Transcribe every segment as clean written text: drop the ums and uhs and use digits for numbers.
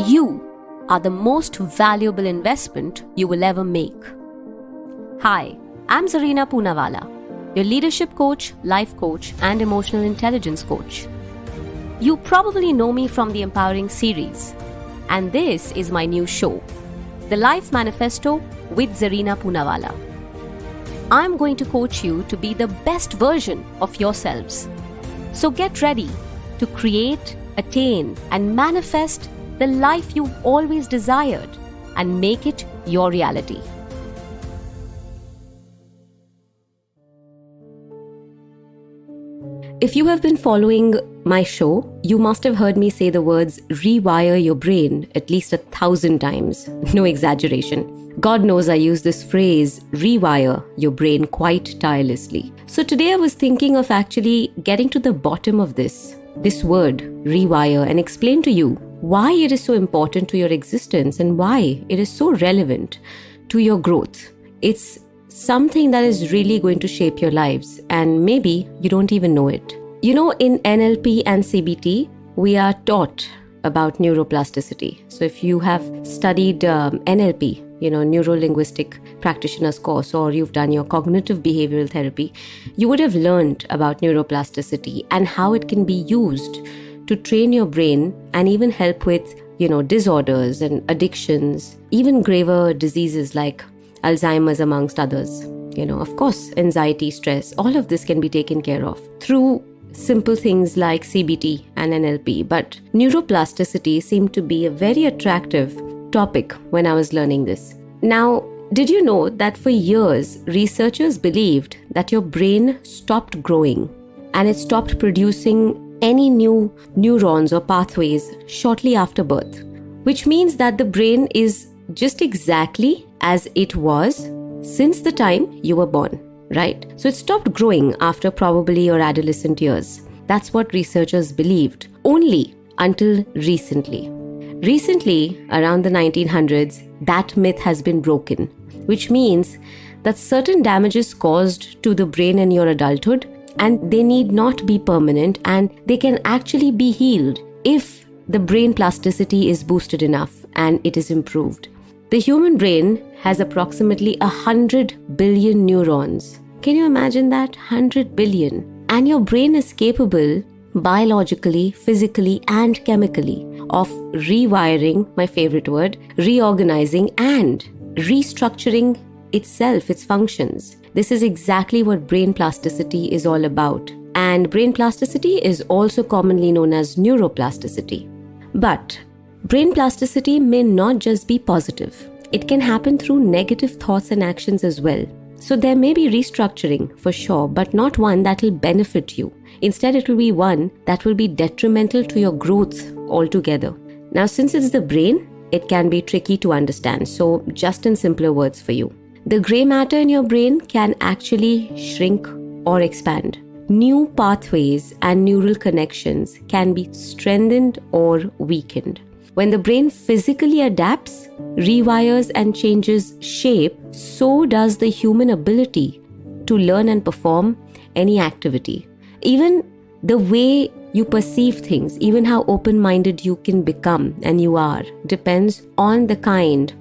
You are the most valuable investment you will ever make. Hi, I'm Zarina Poonawalla, your leadership coach, life coach, and emotional intelligence coach. You probably know me from the Empowering series, and this is my new show, the Life Manifesto with Zarina Poonawalla. I'm going to coach you to be the best version of yourselves. So get ready to create, attain, and manifest the life you've always desired and make it your reality. If you have been following my show, you must have heard me say the words rewire your brain at least 1,000 times. No exaggeration. God knows I use this phrase rewire your brain quite tirelessly. So today I was thinking of actually getting to the bottom of this word rewire and explain to you why it is so important to your existence and why it is so relevant to your growth. It's something that is really going to shape your lives, and maybe you don't even know it. You know, in NLP and CBT, we are taught about neuroplasticity. So if you have studied NLP, neuro-linguistic practitioner's course, or you've done your cognitive behavioral therapy, you would have learned about neuroplasticity and how it can be used to train your brain and even help with, disorders and addictions, even graver diseases like Alzheimer's, amongst others. Of course, anxiety, stress, all of this can be taken care of through simple things like CBT and NLP. But neuroplasticity seemed to be a very attractive topic when I was learning this. Now, did you know that for years, researchers believed that your brain stopped growing and it stopped producing any new neurons or pathways shortly after birth, which means that the brain is just exactly as it was since the time you were born, right? So it stopped growing after probably your adolescent years. That's what researchers believed, only until recently. Recently, around the 1900s, that myth has been broken, which means that certain damages caused to the brain in your adulthood, and they need not be permanent, and they can actually be healed if the brain plasticity is boosted enough and it is improved. The human brain has approximately 100 billion neurons. Can you imagine that? 100 billion. And your brain is capable biologically, physically, and chemically of rewiring, my favorite word, reorganizing and restructuring itself, its functions. This is exactly what brain plasticity is all about. And brain plasticity is also commonly known as neuroplasticity. But brain plasticity may not just be positive. It can happen through negative thoughts and actions as well. So there may be restructuring for sure, but not one that will benefit you. Instead, it will be one that will be detrimental to your growth altogether. Now, since it's the brain, it can be tricky to understand. So just in simpler words for you. The gray matter in your brain can actually shrink or expand. New pathways and neural connections can be strengthened or weakened. When the brain physically adapts, rewires, and changes shape, so does the human ability to learn and perform any activity. Even the way you perceive things, even how open-minded you can become and you are, depends on the kind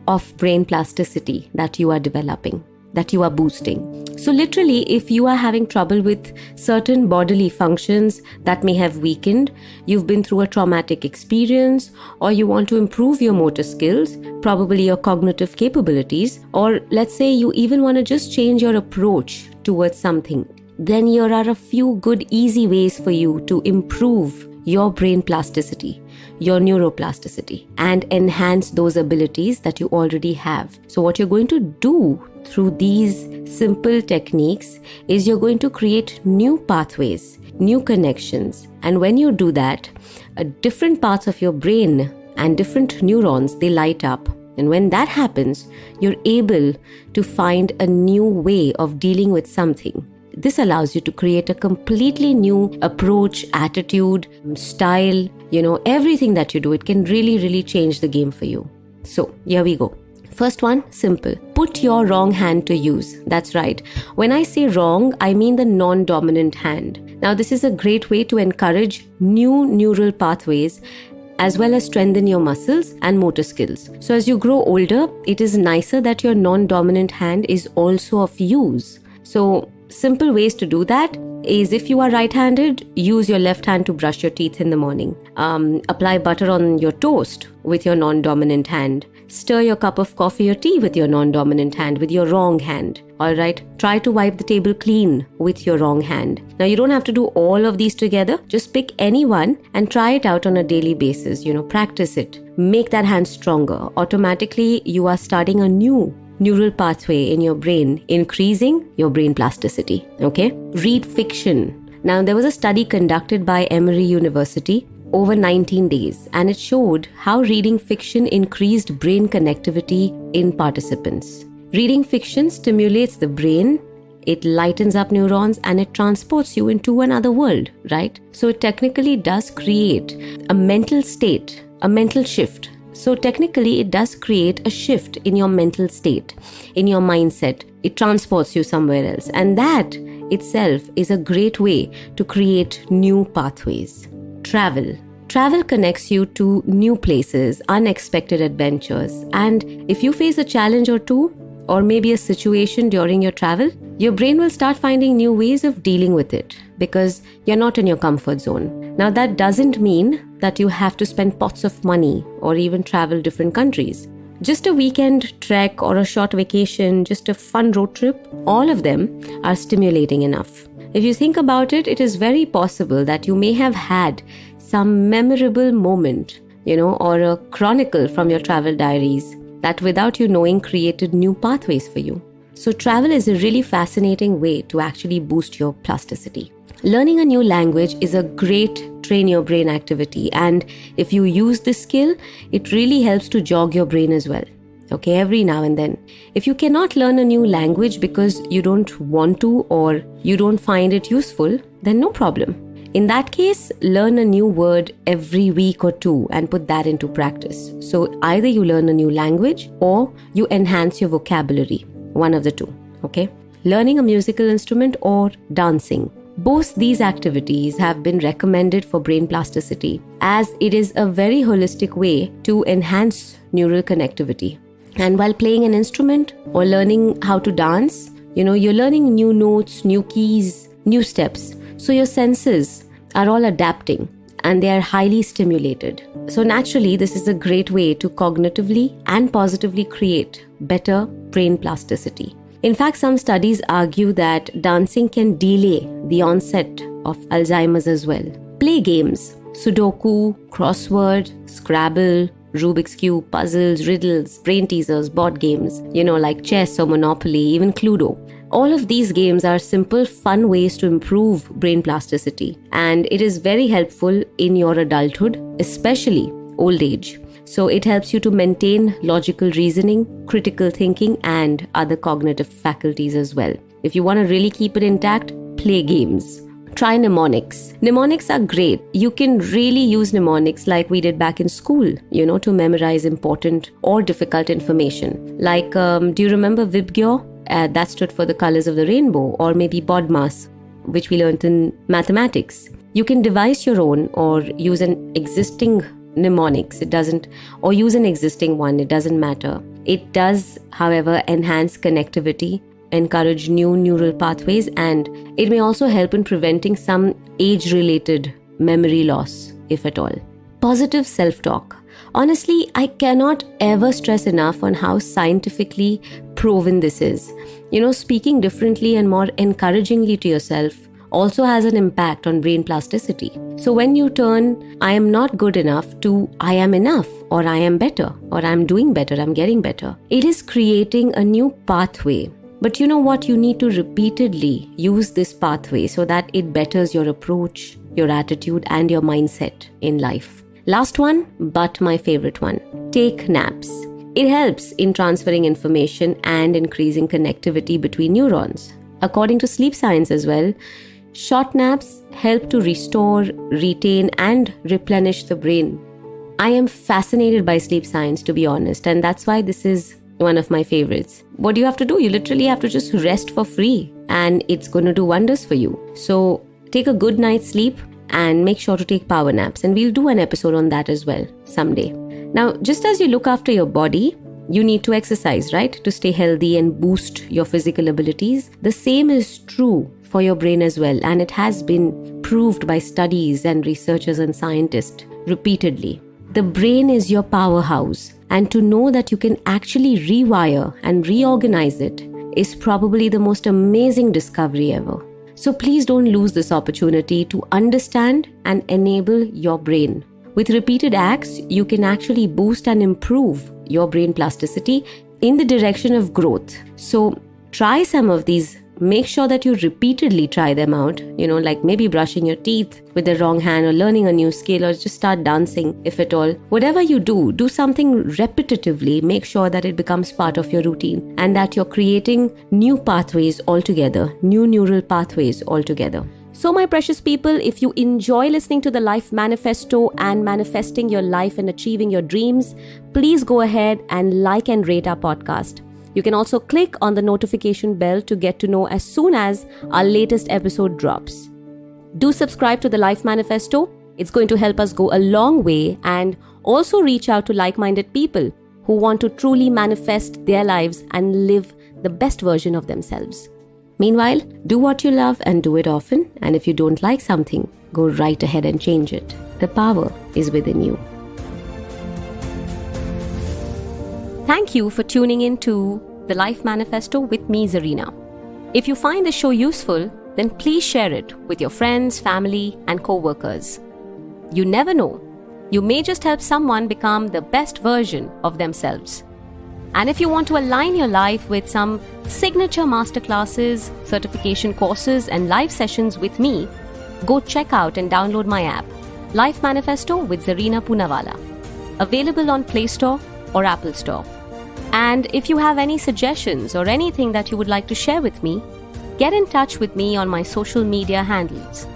of brain plasticity that you are developing, that you are boosting. So literally, if you are having trouble with certain bodily functions that may have weakened, you've been through a traumatic experience, or you want to improve your motor skills, probably your cognitive capabilities, or let's say you even want to just change your approach towards something, then here are a few good, easy ways for you to improve your brain plasticity, your neuroplasticity, and enhance those abilities that you already have. So what you're going to do through these simple techniques is you're going to create new pathways, new connections. And when you do that, different parts of your brain and different neurons, they light up. And when that happens, you're able to find a new way of dealing with something. This allows you to create a completely new approach, attitude, style, everything that you do. It can really, really change the game for you. So here we go. First one, simple. Put your wrong hand to use. That's right. When I say wrong, I mean the non-dominant hand. Now, this is a great way to encourage new neural pathways as well as strengthen your muscles and motor skills. So as you grow older, it is nicer that your non-dominant hand is also of use. So simple ways to do that is, if you are right-handed, use your left hand to brush your teeth in the morning. Apply butter on your toast with your non-dominant hand. Stir your cup of coffee or tea with your non-dominant hand, with your wrong hand. Alright, try to wipe the table clean with your wrong hand. Now you don't have to do all of these together. Just pick any one and try it out on a daily basis. Practice it. Make that hand stronger. Automatically, you are starting a new neural pathway in your brain, increasing your brain plasticity. Okay? Read fiction. Now, there was a study conducted by Emory University over 19 days, and it showed how reading fiction increased brain connectivity in participants. Reading fiction stimulates the brain, it lightens up neurons, and it transports you into another world, right? So it technically does create a mental state, a mental shift. So technically, it does create a shift in your mental state, in your mindset. It transports you somewhere else. And that itself is a great way to create new pathways. Travel. Travel connects you to new places, unexpected adventures. And if you face a challenge or two, or maybe a situation during your travel, your brain will start finding new ways of dealing with it because you're not in your comfort zone. Now, that doesn't mean that you have to spend pots of money or even travel different countries. Just a weekend trek or a short vacation, just a fun road trip, all of them are stimulating enough. If you think about it, it is very possible that you may have had some memorable moment, or a chronicle from your travel diaries that without you knowing created new pathways for you. So travel is a really fascinating way to actually boost your plasticity. Learning a new language is a great train your brain activity, and if you use this skill, it really helps to jog your brain as well. Okay, every now and then. If you cannot learn a new language because you don't want to or you don't find it useful, then no problem. In that case, learn a new word every week or two and put that into practice. So either you learn a new language or you enhance your vocabulary, one of the two, okay? Learning a musical instrument or dancing. Both these activities have been recommended for brain plasticity, as it is a very holistic way to enhance neural connectivity. And while playing an instrument or learning how to dance, you're learning new notes, new keys, new steps. So your senses are all adapting and they are highly stimulated. So naturally, this is a great way to cognitively and positively create better brain plasticity. In fact, some studies argue that dancing can delay the onset of Alzheimer's as well. Play games, Sudoku, crossword, Scrabble, Rubik's Cube, puzzles, riddles, brain teasers, board games, like chess or Monopoly, even Cluedo. All of these games are simple, fun ways to improve brain plasticity, and it is very helpful in your adulthood, especially old age. So it helps you to maintain logical reasoning, critical thinking, and other cognitive faculties as well. If you want to really keep it intact, play games. Try mnemonics. Mnemonics are great. You can really use mnemonics like we did back in school, to memorize important or difficult information. Like, do you remember Vibgyor? That stood for the colors of the rainbow, or maybe BODMAS, which we learned in mathematics. You can devise your own or use an existing mnemonics. Or use an existing one. It doesn't matter. It does, however, enhance connectivity, encourage new neural pathways, and it may also help in preventing some age-related memory loss, if at all. Positive self-talk. Honestly, I cannot ever stress enough on how scientifically proven this is. Speaking differently and more encouragingly to yourself also has an impact on brain plasticity. So when you turn I am not good enough to I am enough, or I am better, or I'm doing better, I'm getting better, it is creating a new pathway. But you know what? You need to repeatedly use this pathway so that it betters your approach, your attitude, and your mindset in life. Last one, but my favorite one. Take naps. It helps in transferring information and increasing connectivity between neurons. According to sleep science as well, short naps help to restore, retain, and replenish the brain. I am fascinated by sleep science, to be honest, and that's why this is one of my favorites. What do you have to do? You literally have to just rest for free, and it's going to do wonders for you. So take a good night's sleep and make sure to take power naps. And we'll do an episode on that as well someday. Now, just as you look after your body, you need to exercise, right? To stay healthy and boost your physical abilities. The same is true for your brain as well. And it has been proved by studies and researchers and scientists repeatedly. The brain is your powerhouse. And to know that you can actually rewire and reorganize it is probably the most amazing discovery ever. So please don't lose this opportunity to understand and enable your brain. With repeated acts, you can actually boost and improve your brain plasticity in the direction of growth. So try some of these. Make sure that you repeatedly try them out, like maybe brushing your teeth with the wrong hand or learning a new skill or just start dancing, if at all. Whatever you do something repetitively. Make sure that it becomes part of your routine and that you're creating new pathways altogether, new neural pathways altogether. So my precious people, if you enjoy listening to the Life Manifesto and manifesting your life and achieving your dreams, please go ahead and like and rate our podcast. You can also click on the notification bell to get to know as soon as our latest episode drops. Do subscribe to the Life Manifesto. It's going to help us go a long way and also reach out to like-minded people who want to truly manifest their lives and live the best version of themselves. Meanwhile, do what you love and do it often. And if you don't like something, go right ahead and change it. The power is within you. Thank you for tuning in to the Life Manifesto with me, Zarina. If you find this show useful, then please share it with your friends, family, and co-workers. You never know. You may just help someone become the best version of themselves. And if you want to align your life with some signature masterclasses, certification courses, and live sessions with me, go check out and download my app, Life Manifesto with Zarina Poonawalla. Available on Play Store or Apple Store. And if you have any suggestions or anything that you would like to share with me, get in touch with me on my social media handles.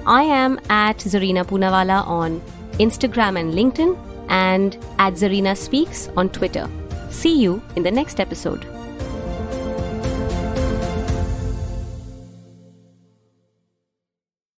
I am at Zarina Poonawalla on Instagram and LinkedIn and at Zarina Speaks on Twitter. See you in the next episode.